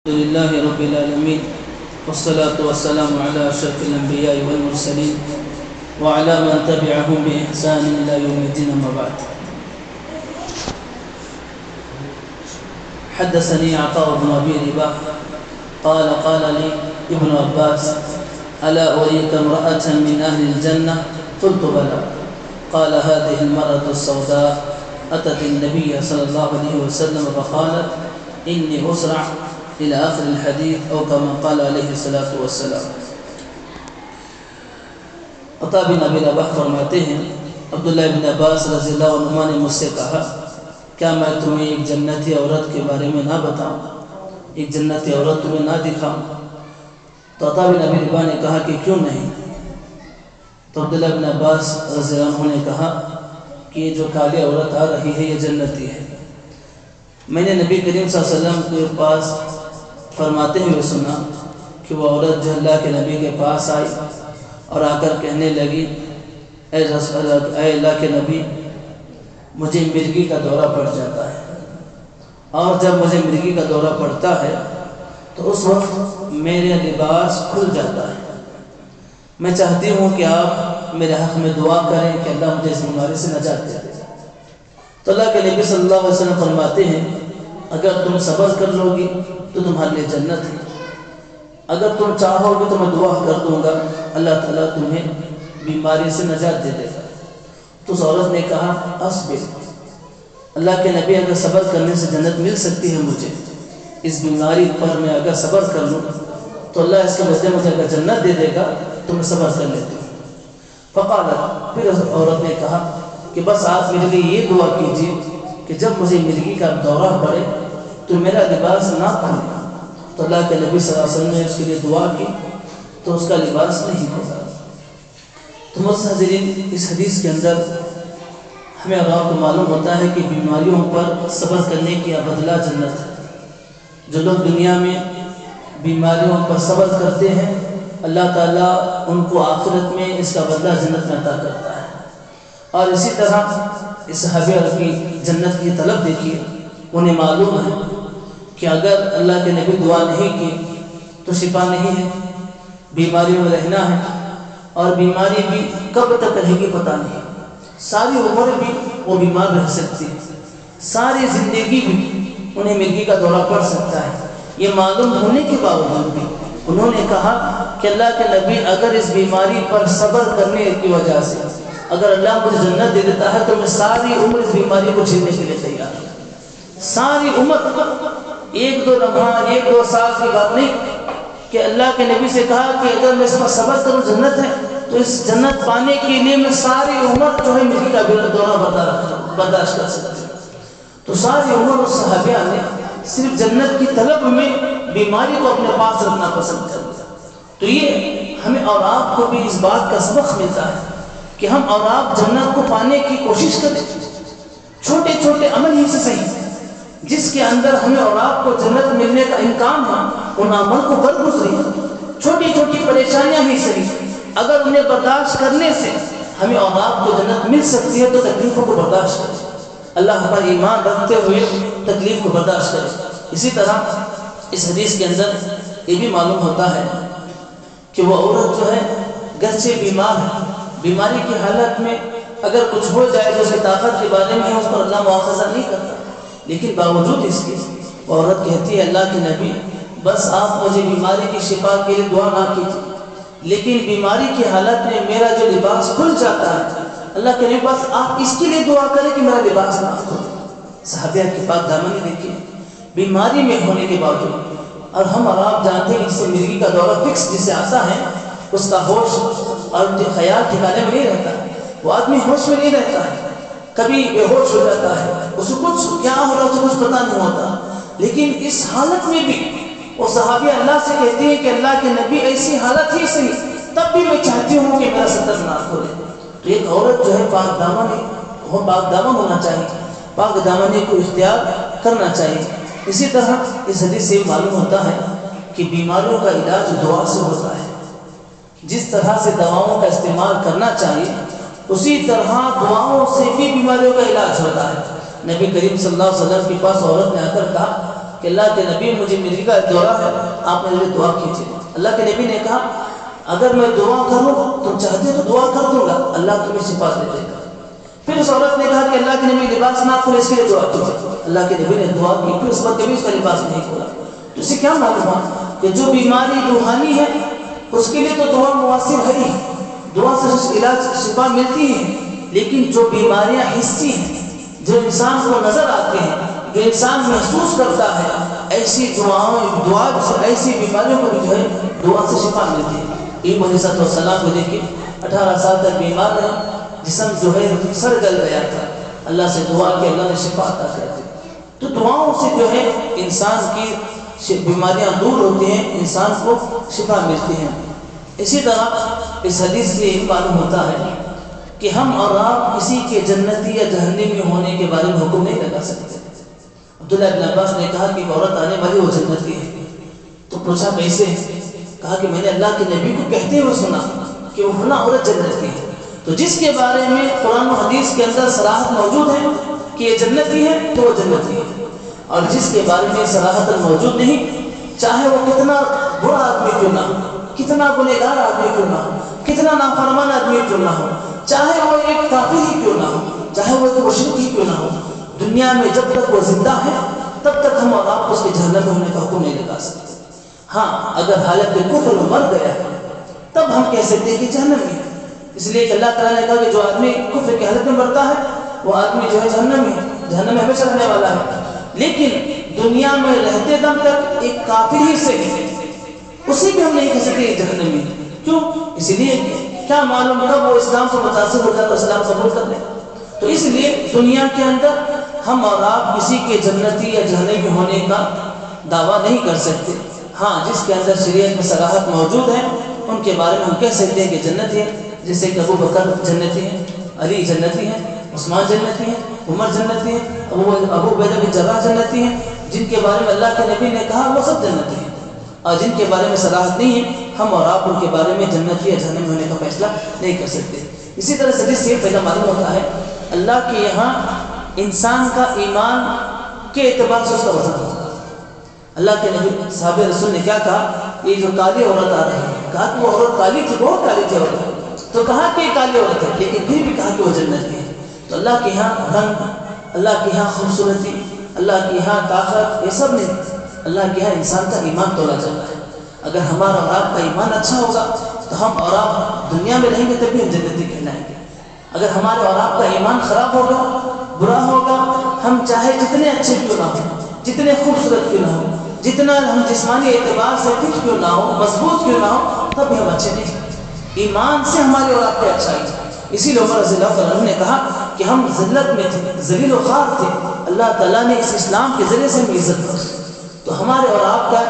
لله رب العالمين والصلاة والسلام على أشرف الأنبياء والمرسلين وعلى من تبعهم بإحسان إلى يوم الدين. أما بعد. حدثني عطاء بن أبي رباح قال لي ابن عباس: ألا أريك امرأة من أهل الجنة؟ قلت بلى. قال: هذه المرأة السوداء أتت النبي صلى الله عليه وسلم فقالت: إني أسرع إلى آخر الحديث أو كما قال عليه الصلاة والسلام. عطاء بن ابی رباح فرماتے ہیں عبداللہ بن عباس رضی اللہ عنہما نے مجھ سے کہا: کیا میں تمہیں ایک جنتی عورت کے بارے میں نہ بتاؤں، ایک جنتی عورت تمہیں نہ دکھاؤں؟ تو عطاء بن ابی رباح نے کہا کہ کیوں نہیں؟ تو عبداللہ بن عباس رضی اللہ عنہ نے کہا کہ یہ جو کالی عورت آ رہی ہے یہ جنتی ہے. میں نے نبی کریم صلی اللہ علیہ وسلم کے پاس فرماتے ہوئے سنا کہ وہ عورت جو اللہ کے نبی کے پاس آئی اور آ کر کہنے لگی: اے اللہ کے نبی، مجھے مرگی کا دورہ پڑ جاتا ہے، اور جب مجھے مرگی کا دورہ پڑتا ہے تو اس وقت میرے لباس کھل جاتا ہے. میں چاہتی ہوں کہ آپ میرے حق میں دعا کریں کہ اللہ مجھے اس بیماری سے نجات دے. تو اللہ کے نبی صلی اللہ علیہ وسلم فرماتے ہیں: اگر تم صبر کر لو گی تو تمہارے لیے جنت ہے، اگر تم چاہو گے تو میں دعا کر دوں گا اللہ تعالیٰ تمہیں بیماری سے نجات دے دے گا. تو اس عورت نے کہا: اصبر، اللہ کے نبی اگر صبر کرنے سے جنت مل سکتی ہے مجھے، اس بیماری پر میں اگر صبر کر لوں تو اللہ اس کے بدلے مجھے اگر جنت دے دے گا تو میں صبر کر لیتی ہوں. فقالت، پھر اس عورت نے کہا کہ بس آپ میرے لیے یہ دعا کیجیے کہ جب مجھے مرگی کا دورہ پڑے تو میرا لباس نہ کھلے. تو اللہ کے نبی صلی اللہ علیہ وسلم نے اس کے لیے دعا کی تو اس کا لباس نہیں کھلا. تو مستحضرین، اس حدیث کے اندر ہمیں اور آپ کو معلوم ہوتا ہے کہ بیماریوں پر صبر کرنے کی بدلہ جنت ہے. جو لوگ دنیا میں بیماریوں پر صبر کرتے ہیں اللہ تعالیٰ ان کو آخرت میں اس کا بدلہ جنت میں عطا کرتا ہے. اور اسی طرح اس صحابہ کی جنت کی طلب دیکھیے. انہیں معلوم ہے کہ اگر اللہ کے نبی دعا نہیں کی تو شفا نہیں ہے، بیماریوں میں رہنا ہے، اور بیماری بھی کب تک رہے گی پتہ نہیں. ساری عمر بھی وہ بیمار رہ سکتی ہے، ساری زندگی بھی انہیں مرگی کا دورہ پڑ سکتا ہے. یہ معلوم ہونے کے باوجود بھی انہوں نے کہا کہ اللہ کے نبی اگر اس بیماری پر صبر کرنے کی وجہ سے اگر اللہ مجھے جنت دے دیتا ہے تو میں ساری عمر اس بیماری کو جھیلنے کے لیے تیار ہوں. ساری عمر، ایک دو لمحہ، ایک دو سال کی بات نہیں کہ اللہ کے نبی سے کہا کہ اگر میں اس پر صبر کروں جنت ہے تو اس جنت پانے کے لیے میں ساری عمر جو ہے مرگی کا دورہ برداشت کر سکتی ہوں. تو ساری عمر اس صحابیہ نے صرف جنت کی طلب میں بیماری کو اپنے پاس رکھنا پسند کر دیا. تو یہ ہمیں اور آپ کو بھی اس بات کا سبق ملتا ہے کہ ہم اور آپ جنت کو پانے کی کوشش کریں. چھوٹے چھوٹے عمل ہی سے صحیح جس کے اندر ہمیں اور آپ کو جنت ملنے کا امکان ہو ان عمل کو کر گزری. چھوٹی چھوٹی پریشانیاں ہی صحیح اگر انہیں برداشت کرنے سے ہمیں اور آپ کو جنت مل سکتی ہے تو تکلیفوں کو برداشت کریں. اللہ پر ایمان رکھتے ہوئے تکلیف کو برداشت کریں. اسی طرح اس حدیث کے اندر یہ بھی معلوم ہوتا ہے کہ وہ عورت جو ہے گرچہ بیمار ہے، بیماری کی حالت میں اگر کچھ ہو جائے تو اس کی طاقت کے بارے میں اس پر اللہ مواخذہ نہیں کرتا، لیکن باوجود اس کے وہ عورت کہتی ہے: اللہ کے نبی بس آپ مجھے بیماری کی شفا کے لیے دعا نہ کیجیے، لیکن بیماری کی حالت میں میرا جو لباس کھل جاتا ہے اللہ کے نبی بس آپ اس کے لیے دعا کریں کہ میرا لباس نہ کھلے. صحابیہ کی پاک دامنی دیکھیے، بیماری میں ہونے کے باوجود. اور ہم اور آپ جانتے ہیں اس سے مرگی کا دورہ فکس جسے آتا ہے اس کا ہوش اور خیال ٹھکانے میں نہیں رہتا. وہ آدمی ہوش میں نہیں رہتا ہے، کبھی بے ہوش ہو جاتا ہے، اس کو کچھ کیا ہو رہا ہے کچھ پتہ نہیں ہوتا. لیکن اس حالت میں بھی وہ صحابی اللہ سے کہتے ہیں کہ اللہ کے نبی ایسی حالت ہی صحیح تب بھی میں چاہتی ہوں کہ میرا ستر نہ کھولے. تو ایک عورت جو ہے پاک دامن ہونا چاہیے، پاک دامنی کو اختیار کرنا چاہیے. اسی طرح اس حدیث سے معلوم ہوتا ہے کہ بیماریوں کا علاج دعا سے ہوتا ہے. جس طرح سے دواؤں کا استعمال کرنا چاہیے اسی طرح دعاؤں سے بھی بیماریوں کا علاج ہوتا ہے. نبی کریم صلی اللہ علیہ وسلم کے پاس عورت نے آ کر کہا کہ اللہ کے نبی مجھے مرغی کا دورہ ہے، آپ میرے لیے دعا کیجیے۔ اللہ کے نبی نے کہا اگر میں دعا کروں تم چاہتے تو دعا کر دوں گا، اللہ تمہیں شفا دے دے گا۔ پھر اس عورت نے کہا کہ اللہ کے نبی لباس نہ کھولے، اس کے لیے دعا کیجیے۔ اللہ کے نبی نے دعا کی، پھر اس پر کبھی اس کا لباس نہیں کھولا۔ تو اسے کیا معلوم ہوا کہ جو بیماری روحانی ہے اس کے لیے تو دعا مؤثر ہے ہی، دعا سے علاج شفا ملتی ہے، لیکن جو بیماریاں حسی ہیں، جو انسان کو نظر آتے ہیں، جو انسان محسوس کرتا ہے، ایسی دعا ایسی بیماریوں کو بھی جو ہے دعا سے شفا ملتی ہے۔ ابراہیم علیہ السلام کو دیکھیں 18 سال تک بیمار رہے، جسم جو ہے سر گل گیا تھا، اللہ سے دعا کہ اللہ نے شفا عطا کر دی۔ تو دعاؤں سے جو ہے انسان کی بیماریاں دور ہوتی ہیں، انسان کو شفا ملتی ہیں۔ اسی طرح اس حدیث سے یہ معلوم ہوتا ہے کہ ہم اور آپ کسی کے جنتی یا جہنمی ہونے کے بارے میں حکم نہیں لگا سکتے۔ عبداللہ ابن عباس نے کہا کہ عورت آنے والی وہ جنتی ہے، تو پوچھا کیسے؟ کہا کہ میں نے اللہ کے نبی کو کہتے ہوئے سنا کہ وہ فلاں عورت جنتی ہے۔ تو جس کے بارے میں قرآن و حدیث کے اندر صراحت موجود ہے کہ یہ جنتی ہے تو وہ جنتی ہے، اور جس کے بارے میں صراحت موجود نہیں، چاہے وہ کتنا برا آدمی کیوں نہ ہو، کتنا گنہگار آدمی کیوں نہ ہو، کتنا نافرمان آدمی کیوں نہ ہو، چاہے وہ ایک کافر ہی کیوں نہ ہو، چاہے وہ ایک مشرک ہی کیوں نہ ہو، دنیا میں جب تک وہ زندہ ہے تب تک ہم اور آپ اس کے جہنم میں ہونے کا حکم نہیں لگا سکتے۔ ہاں اگر حالت کفر میں مر گیا ہے تب ہم کہہ سکتے ہیں کہ جہنم میں، اس لیے کہ اللہ تعالیٰ نے کہا کہ جو آدمی کفر کی حالت میں مرتا ہے وہ آدمی جو ہے جہنم میں ہمیشہ رہنے والا ہے۔ لیکن دنیا میں رہتے دم تک ایک کافر ہی سے اسی بھی ہم نہیں کہہ سکتے جہنمی، کیوں؟ اس لیے کیا معلوم کب وہ اسلام سے متاثر ہو جائے تو اسلام قبول کر لیں۔ تو اس لیے دنیا کے اندر ہم اور آپ کسی کے جنتی یا جہنمی ہونے کا دعویٰ نہیں کر سکتے۔ ہاں جس کے اندر شریعت میں صراحت موجود ہے ان کے بارے میں ہم کہہ سکتے ہیں کہ جنتی ہے، جیسے کہ ابو بکر جنتی ہیں، علی جنتی ہیں، عثمان جنتی ہیں، عمر جنتی ہیں، ابو عبیدہ بن جراح جنتی ہیں، جن کے بارے میں اللہ کے نبی نے کہا وہ سب جنتی ہیں، اور جن کے بارے میں صراحت نہیں ہے ہم اور آپ ان کے بارے میں جنتی یا جہنمی ہونے کا فیصلہ نہیں کر سکتے۔ اسی طرح سے حدیث سے پہلا معلوم ہوتا ہے اللہ کے یہاں انسان کا ایمان کے اعتبار سے اس کا وزن ہوتا ہے۔ اللہ کے نبی صحابہ رسول نے کیا کہا؟ یہ جو کالی عورت آ رہی ہے، کہا کہ وہ عورت کالی تھی، بہت کالی تھی عورت، تو کہا کہ یہ کالی عورت ہے، لیکن پھر بھی کہا کہ وہ جنتی ہے۔ تو اللہ کے یہاں رنگ، اللہ کے یہاں خوبصورتی، اللہ کے یہاں طاقت، یہ سب نہیں، اللہ کے یہاں انسان کا ایمان تولا جاتا ہے۔ اگر ہمارا اور آپ کا ایمان اچھا ہوگا تو ہم اور آپ دنیا میں رہیں گے تب بھی ہم جنتی کہلائیں گے۔ اگر ہمارے اور آپ کا ایمان خراب ہوگا، برا ہوگا، ہم چاہے جتنے اچھے کیوں نہ ہو، جتنے خوبصورت کیوں نہ ہو، جتنا ہم جسمانی اعتبار سے فٹ کیوں نہ ہو، مضبوط کیوں نہ ہو، تب بھی ہم اچھے نہیں ہیں۔ ایمان سے ہمارے اور آپ کے اچھائی ہے۔ اسی لیے عمر رضی اللہ عنہ نے کہا کہ ہم ذلت میں تھے، ذلیل و خوار تھے، اللہ تعالیٰ نے اس اسلام کے ذریعے سے ہمیں عزت بخشی۔ تو ہمارے اور آپ کا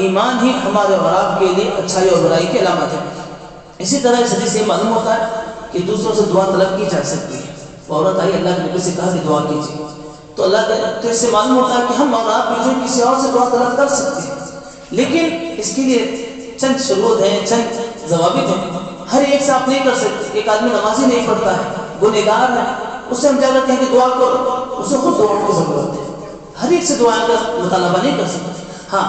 ایمان ہی ہمارے اور آپ کے لیے اچھائی اور برائی کی علامت ہے۔ اسی طرح اس حدیث سے معلوم ہوتا ہے کہ دوسروں سے دعا طلب کی جا سکتی ہے۔ وہ عورت آئی، اللہ کے نبی سے کہا کہ دعا کیجیے، تو اللہ کے تو اس سے معلوم ہوتا ہے کہ ہم اور آپ بھی جو کسی اور سے دعا طلب کر سکتے ہیں، لیکن اس کے لیے چند شروط ہیں، چند ضوابط ہیں۔ ہر ایک سے آپ نہیں کر سکتے۔ ایک آدمی نمازی نہیں پڑھتا ہے، گنہگار ہے، اس سے ہم کیا کہتے ہیں کہ دعا کرو، اسے خود دعا کی ضرورت ہے۔ ہر ایک سے دعائیں کا مطالبہ نہیں کر سکتے۔ ہاں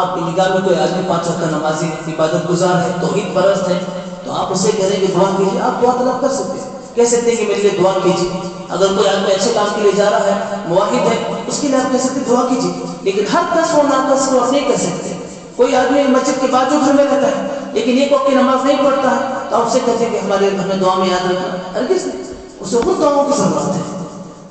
آپ کی نگاہ میں کوئی آدمی 5 وقت کا نمازی، عبادت گزار ہے، توحید پرست ہے، تو آپ اسے کہہ رہے ہیں کہ دعا کیجیے، آپ دعا طلب کر سکتے ہیں، کہہ سکتے ہیں کہ میرے لیے دعا کیجیے۔ اگر کوئی آدمی اچھے کام کے لیے جا رہا ہے، موحد ہے، اس کے لیے آپ کہہ سکتے ہیں دعا کیجیے، لیکن ہر کس و ناقص کو آپ نہیں کر سکتے۔ کوئی آدمی مسجد کے بازو گھر میں رہتا ہے لیکن ایک وقت کی نماز نہیں پڑھتا ہے، تو آپ اسے کہتے ہیں کہ ہمیں دعا میں یاد رکھنا، ہرگز نہیں۔ اسے خود دعاؤں کی ضرورت ہے،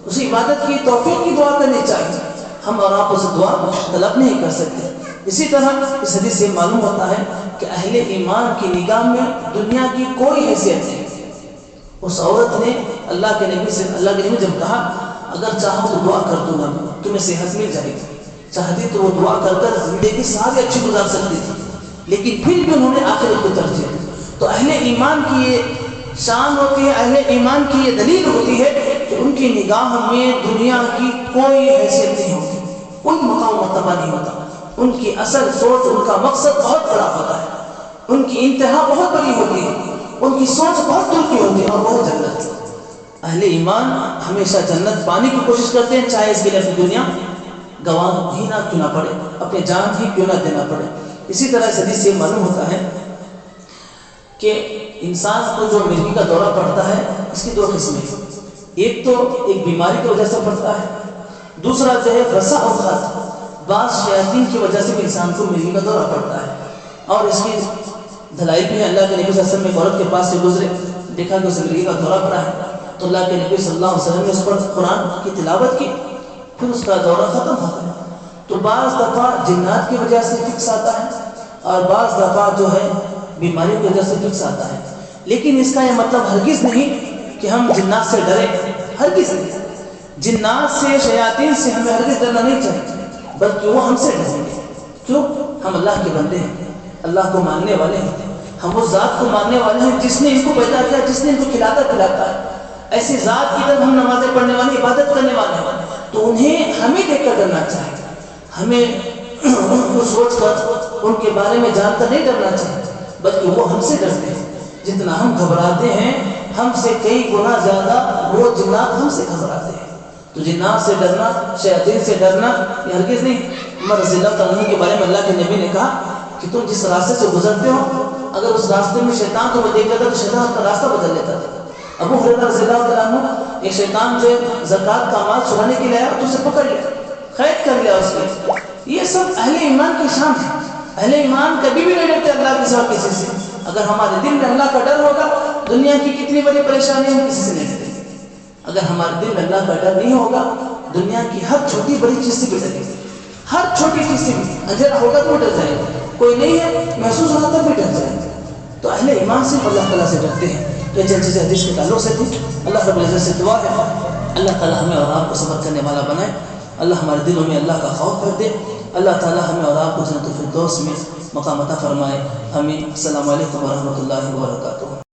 اسے عبادت کی توفیق کی دعا کرنی چاہیے، ہم اور آپ اسے دعا طلب نہیں کر سکتے۔ اسی طرح اس حدیث سے معلوم ہوتا ہے کہ اہل ایمان کی نگاہ میں دنیا کی کوئی حیثیت نہیں۔ اس عورت نے اللہ کے نبی جب کہا اگر چاہو تو دعا کر دوں گا، تمہیں صحت مل جائے گی، چاہتی تو وہ دعا کر زندگی ساری اچھی گزار سکتی تھی، لیکن پھر بھی انہوں نے آخرت کو ترجیح دی۔ تو اہل ایمان کی یہ شان ہوتی ہے، اہل ایمان کی یہ دلیل ہوتی ہے کہ ان کی نگاہ میں دنیا کی کوئی حیثیت نہیں ہوتی، کوئی مقام مرتبہ نہیں ہوتا۔ ان کی اصل سوچ، ان کا مقصد بہت بڑا ہوتا ہے، ان کی انتہا بہت بڑی ہوتی ہے، ان کی سوچ بہت دور کی ہوتی ہے، اور وہ جنت۔ اہل ایمان ہمیشہ جنت پانے کی کوشش کرتے ہیں، چاہے اس کے لیے اپنی دنیا گواہ ہی نہ کیوں نہ پڑے، اپنے جان ہی کیوں نہ دینا پڑے۔ اسی طرح اس حدیث سے معلوم ہوتا ہے کہ انسان کو جو مرگی کا دورہ پڑتا ہے اس کی دو قسمیں، ایک تو ایک بیماری کی وجہ سے پڑتا ہے، دوسرا جو ہے رسا اور خط، بعض شیاطین کی وجہ سے بھی انسان کو مرگی کا دورہ پڑتا ہے۔ اور اس کی دلائی بھی ہے، اللہ کے نبی صلی اللہ علیہ وسلم ایک عورت کے پاس سے گزرے، دیکھا کہ اسے مرگی کا دورہ پڑا ہے، تو اللہ کے نبی صلی اللہ علیہ وسلم نے اس پر قرآن کی تلاوت کی، پھر اس کا دورہ ختم ہو گیا۔ تو بعض دفعہ جنات کی وجہ سے فکس آتا ہے اور بعض دفعہ جو ہے بیماری کی وجہ سے فکس آتا ہے، لیکن اس کا یہ مطلب ہرگز نہیں کہ ہم جنات سے ڈریں، ہرگز نہیں۔ جنات سے، شیاطین سے ہمیں ہرگز ڈرنا نہیں چاہیے، بلکہ وہ ہم سے ڈریں گے۔ کیوں؟ ہم اللہ کے بندے ہیں، اللہ کو ماننے والے ہیں، ہم اس ذات کو ماننے والے ہیں جس نے ان کو پیدا کیا، جس نے ان کو کھلاتا پلاتا ہے۔ ایسی ذات کی طرف ہم نمازیں پڑھنے والے، عبادت کرنے والے ہیں، تو انہیں ہمیں دیکھ کر ڈرنا چاہیے، ہمیں ان کو سوچ کر ان کے بارے میں جان کر نہیں ڈرنا چاہیے، بلکہ وہ ہم سے ڈرتے ہیں۔ جتنا ہم گھبراتے ہیں ہم سے کئی گنا زیادہ وہ جنات ہم سے گھبراتے ہیں۔ تو جنات سے ڈرنا، شیاطین سے ڈرنا یہ ہرگز نہیں۔ عمر رضی اللہ تعالیٰ عنہ کے بارے میں اللہ کے نبی نے کہا کہ تم جس راستے سے گزرتے ہو، اگر اس راستے میں شیطان تمہیں دیکھ لیتا تو شیطان اپنا راستہ بدل لیتا تھا۔ ابو ہریرہ رضی اللہ تعالیٰ عنہ، ایک شیطان جو زکوٰۃ کا مال چرانے کے لیے آیا تو اسے پکڑ لیا، قید کر لیا اس کے۔ یہ سب اہل ایمان کی شان ہے۔ اہل ایمان کبھی بھی نہیں ڈرتے اللہ کے سوا کسی سے۔ اگر ہمارے دل میں اللہ کا ڈر ہوگا، دنیا کی کتنی بڑی پریشانی ہم کسی سے نہیں ڈریں گے۔ اگر ہمارے دل میں اللہ کا ڈر نہیں ہوگا، دنیا کی ہر چھوٹی بڑی چیز سے بھی ڈریں گے، ہر چھوٹی چیز سے بھی۔ اندھیرا ہوگا تو ڈر جائیں گے، کوئی نہیں ہے محسوس ہوگا تو بھی ڈر جائیں گے۔ تو اہل ایمان صرف اللہ تعالیٰ سے ڈرتے ہیں۔ تو یہ چیزیں حدیث کے تعلق سے تھی۔ اللہ رب العزت سے دعا ہے اللہ تعالیٰ ہمیں اور آپ کو صبر کرنے والا بنائے، اللہ ہمارے دلوں میں اللہ کا خوف کر دے، اللہ تعالیٰ ہمیں اور آپ کو جنت الفردوس میں مقام عطا فرمائے۔ آمین۔ السلام علیکم ورحمۃ اللہ وبرکاتہ۔